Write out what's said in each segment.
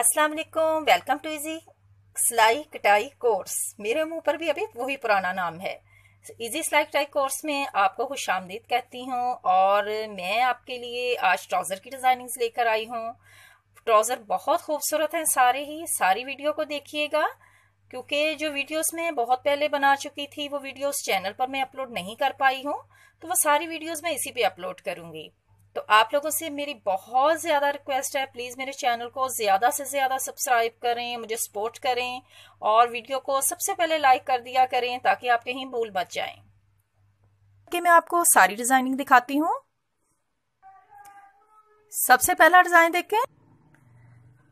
अस्सलाम वालेकुम, welcome to easy सिलाई कटाई कोर्स। मेरे मुंह पर भी अभी वही पुराना नाम है। इजी सिलाई कटाई कोर्स में आपको खुशामदीद कहती हूँ और मैं आपके लिए आज ट्राउज़र की डिज़ाइनिंग्स लेकर आई हूँ। ट्राउज़र बहुत खूबसूरत हैं सारे ही, सारी वीडियो को देखिएगा क्योंकि जो वीडियोस मैं बहुत पहले बना चुकी थी वो वीडियोस चैनल पर मैं अपलोड नहीं कर पाई हूँ, तो वो सारी वीडियोस मैं इसी पे अपलोड करूँगी। तो आप लोगों से मेरी बहुत ज़्यादा रिक्वेस्ट है, प्लीज़ मेरे चैनल को ज़्यादा से ज़्यादा सब्सक्राइब करें, मुझे सपोर्ट करें और वीडियो को सबसे पहले लाइक कर दिया करें ताकि आप कहीं भूल बच जाएं। कि मैं आपको सारी डिज़ाइनिंग दिखाती हूँ। सबसे पहला डिज़ाइन देखें,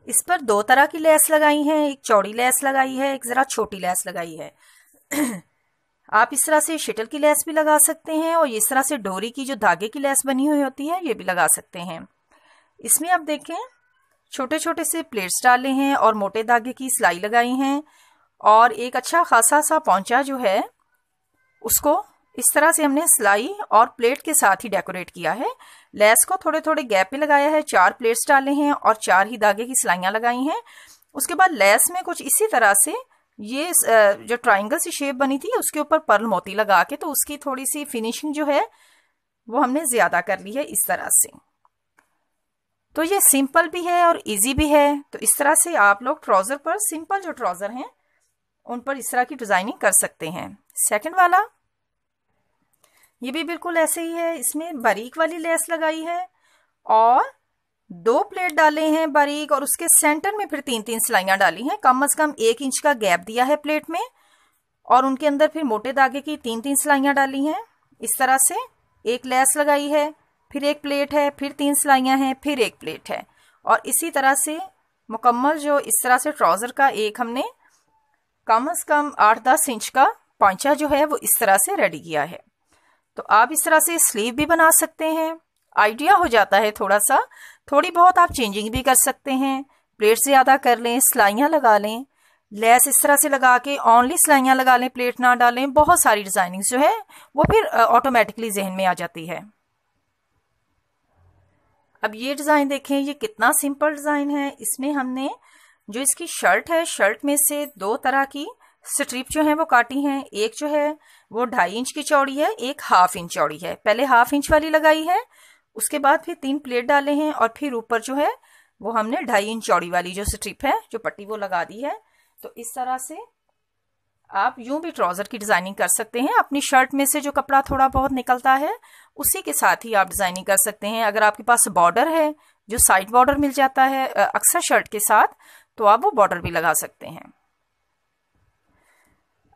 इस पर दो तरह की लेस लगाई है, एक चौड़ी लेस लगाई है, एक ज़रा छोटी लेस लगाई है। आप इस तरह से शटल की लेस भी लगा सकते हैं और इस तरह से डोरी की जो धागे की लेस बनी हुई होती है ये भी लगा सकते हैं। इसमें आप देखें छोटे छोटे से प्लेट्स डाले हैं और मोटे धागे की सिलाई लगाई हैं और एक अच्छा खासा सा पौंचा जो है उसको इस तरह से हमने सिलाई और प्लेट के साथ ही डेकोरेट किया है। लेस को थोड़े थोड़े गैप पे लगाया है, 4 प्लेट्स डाले हैं और 4 ही धागे की सिलाइयाँ लगाई हैं। उसके बाद लेस में कुछ इसी तरह से ये जो ट्रायंगल सी शेप बनी थी उसके ऊपर पर्ल मोती लगा के, तो उसकी थोड़ी सी फिनिशिंग जो है वो हमने ज्यादा कर ली है इस तरह से। तो ये सिंपल भी है और इजी भी है। तो इस तरह से आप लोग ट्राउजर पर, सिंपल जो ट्राउजर हैं उन पर इस तरह की डिजाइनिंग कर सकते हैं। सेकंड वाला ये भी बिल्कुल ऐसे ही है, इसमें बारीक वाली लेस लगाई है और 2 प्लेट डाले हैं बारीक और उसके सेंटर में फिर 3-3 सिलाइयां डाली हैं। कम से कम 1 इंच का गैप दिया है प्लेट में और उनके अंदर फिर मोटे धागे की 3-3 सिलाइयां डाली हैं। इस तरह से एक लेस लगाई है, फिर एक प्लेट है, फिर 3 सिलाइयां हैं, फिर एक प्लेट है और इसी तरह से मुकम्मल जो इस तरह से ट्राउजर का एक हमने कम से कम 8-10 इंच का पौंचा जो है वो इस तरह से रेडी किया है। तो आप इस तरह से स्लीव भी बना सकते हैं, आइडिया हो जाता है थोड़ी बहुत आप चेंजिंग भी कर सकते हैं। प्लेट ज्यादा कर लें, सिलाइयाँ लगा लें, लेस इस तरह से लगा के ओनली सिलाइयाँ लगा लें, प्लेट ना डालें, बहुत सारी डिजाइनिंग जो है वो फिर ऑटोमेटिकली जहन में आ जाती है। अब ये डिजाइन देखें, ये कितना सिंपल डिजाइन है। इसमें हमने जो इसकी शर्ट है, शर्ट में से 2 तरह की स्ट्रिप जो है वो काटी हैं। एक जो है वो 2.5 इंच की चौड़ी है, एक 1/2 इंच चौड़ी है। पहले 1/2 इंच वाली लगाई है, उसके बाद फिर 3 प्लेट डाले हैं और फिर ऊपर जो है वो हमने 2.5 इंच चौड़ी वाली जो स्ट्रिप है, जो पट्टी, वो लगा दी है। तो इस तरह से आप यूं भी ट्राउजर की डिजाइनिंग कर सकते हैं। अपनी शर्ट में से जो कपड़ा थोड़ा बहुत निकलता है उसी के साथ ही आप डिजाइनिंग कर सकते हैं। अगर आपके पास बॉर्डर है, जो साइड बॉर्डर मिल जाता है अक्सर शर्ट के साथ, तो आप वो बॉर्डर भी लगा सकते हैं।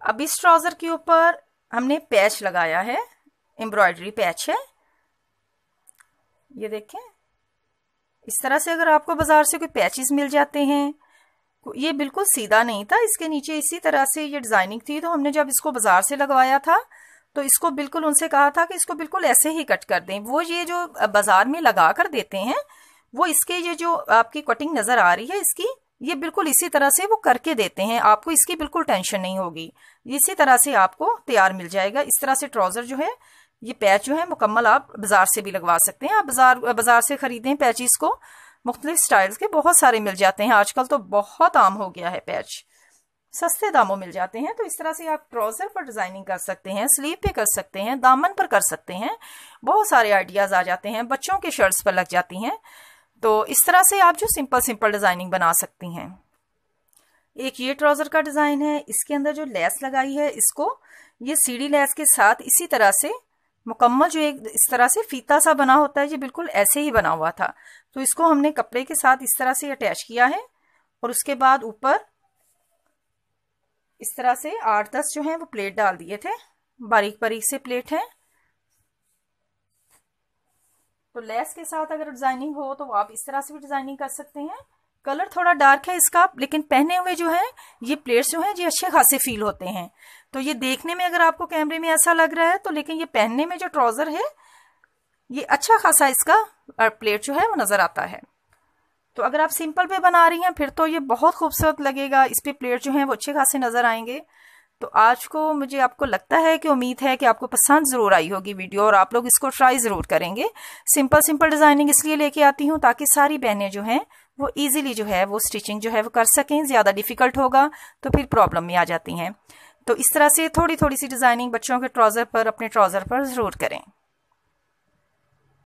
अब इस ट्राउजर के ऊपर हमने पैच लगाया है, एम्ब्रॉयडरी पैच है, ये देखें। इस तरह से अगर आपको बाजार से कोई पैचेस मिल जाते हैं, ये बिल्कुल सीधा नहीं था, इसके नीचे इसी तरह से ये डिजाइनिंग थी। तो हमने जब इसको बाजार से लगवाया था तो इसको बिल्कुल उनसे कहा था कि इसको बिल्कुल ऐसे ही कट कर दें। वो ये जो बाजार में लगा कर देते हैं वो इसके ये जो आपकी कटिंग नजर आ रही है इसकी, ये बिल्कुल इसी तरह से वो करके देते हैं। आपको इसकी बिल्कुल टेंशन नहीं होगी, इसी तरह से आपको तैयार मिल जाएगा। इस तरह से ट्राउजर जो है, ये पैच जो है मुकम्मल आप बाजार से भी लगवा सकते हैं। आप बाजार से खरीदें पैचेस को, मुख्तलिफ स्टाइल्स के बहुत सारे मिल जाते हैं। आजकल तो बहुत आम हो गया है पैच, सस्ते दामों मिल जाते हैं। तो इस तरह से आप ट्राउजर पर डिजाइनिंग कर सकते हैं, स्लीव पे कर सकते हैं, दामन पर कर सकते हैं, बहुत सारे आइडियाज आ जाते हैं, बच्चों के शर्ट्स पर लग जाती हैं। तो इस तरह से आप जो सिंपल डिजाइनिंग बना सकती हैं। एक ये ट्राउजर का डिजाइन है, इसके अंदर जो लेस लगाई है इसको ये सीढ़ी लेस के साथ इसी तरह से मुकम्मल जो एक इस तरह से फीता सा बना होता है, ये बिल्कुल ऐसे ही बना हुआ था। तो इसको हमने कपड़े के साथ इस तरह से अटैच किया है और उसके बाद ऊपर इस तरह से 8-10 जो है वो प्लेट डाल दिए थे, बारीक बारीक से प्लेट है। तो लेस के साथ अगर डिजाइनिंग हो तो आप इस तरह से भी डिजाइनिंग कर सकते हैं। कलर थोड़ा डार्क है इसका, लेकिन पहने हुए जो है ये प्लेट्स जो हैं ये अच्छे खासे फील होते हैं। तो ये देखने में अगर आपको कैमरे में ऐसा लग रहा है तो, लेकिन ये पहनने में जो ट्राउजर है ये अच्छा खासा इसका प्लेट जो है वो नजर आता है। तो अगर आप सिंपल पे बना रही हैं फिर तो ये बहुत खूबसूरत लगेगा, इस पे प्लेट जो है वो अच्छे खासे नजर आएंगे। तो आज को मुझे आपको लगता है कि, उम्मीद है कि आपको पसंद जरूर आई होगी वीडियो और आप लोग इसको ट्राई जरूर करेंगे। सिंपल डिजाइनिंग इसलिए लेके आती हूँ ताकि सारी बहनें जो हैं वो इजीली जो है वो स्टिचिंग जो है वो कर सकें। ज़्यादा डिफ़िकल्ट होगा तो फिर प्रॉब्लम में आ जाती हैं। तो इस तरह से थोड़ी थोड़ी सी डिज़ाइनिंग बच्चों के ट्राउज़र पर, अपने ट्राउज़र पर ज़रूर करें।